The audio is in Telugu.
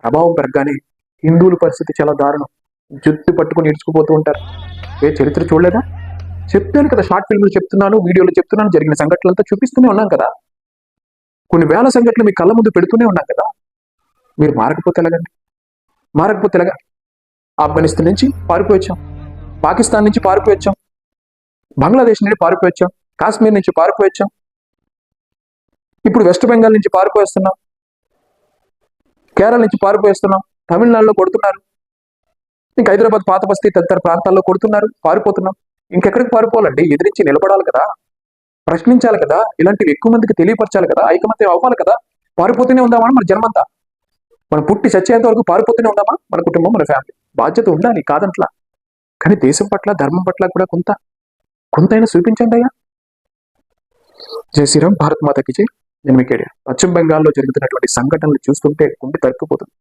ప్రభావం పెరగగానే హిందువుల పరిస్థితి చాలా దారుణం. జుట్టు పట్టుకుని ఇడ్చుకుపోతూ ఉంటారు. చరిత్ర చూడలేదా? చెప్తాను కదా, షార్ట్ ఫిల్మ్లు చెప్తున్నాను, వీడియోలు చెప్తున్నాను, జరిగిన సంఘటనలంతా చూపిస్తూనే ఉన్నాం కదా. కొన్ని వేల సంఘటనలు మీ కళ్ళ ముందు పెడుతూనే ఉన్నాం కదా. మీరు మారకపోతే ఎలాగండి? మారకపోతే ఎలాగా? ఆఫ్ఘనిస్తాన్ నుంచి పారిపోయొచ్చాం, పాకిస్తాన్ నుంచి పారిపోయొచ్చాం, బంగ్లాదేశ్ నుండి పారిపోయొచ్చాం, కాశ్మీర్ నుంచి పారిపోయొచ్చాం, ఇప్పుడు వెస్ట్ బెంగాల్ నుంచి పారిపోయేస్తున్నాం, కేరళ నుంచి పారిపోయేస్తున్నాం, తమిళనాడులో కొడుతున్నారు, ఇంకా హైదరాబాద్, పాత బస్తీ తదితర ప్రాంతాల్లో కొడుతున్నారు, పారిపోతున్నాం. ఇంకెక్కడికి పారిపోవాలండి? ఎదిరించి నిలబడాలి కదా, ప్రశ్నించాలి కదా, ఇలాంటివి ఎక్కువ మందికి తెలియపరచాలి కదా, ఐకమత్యం అవ్వాలి కదా. పారిపోతూనే ఉందామా మన జన్మంతా? మనం పుట్టి చచ్చేంత వరకు పారిపోతూనే ఉందామా? మన కుటుంబం, మన ఫ్యామిలీ. బాధ్యత ఉండాలి, కాదంట్లా. కానీ దేశం పట్ల, ధర్మం పట్ల కూడా కొంతైనా చూపించండి అయ్యా. జై శ్రీరామ్, భారత్ మాతకి జై. నేను మీకేడియా. పశ్చిమ బెంగాల్లో జరుగుతున్నటువంటి సంఘటనలు చూస్తుంటే గుండె తరుక్కుపోతుంది.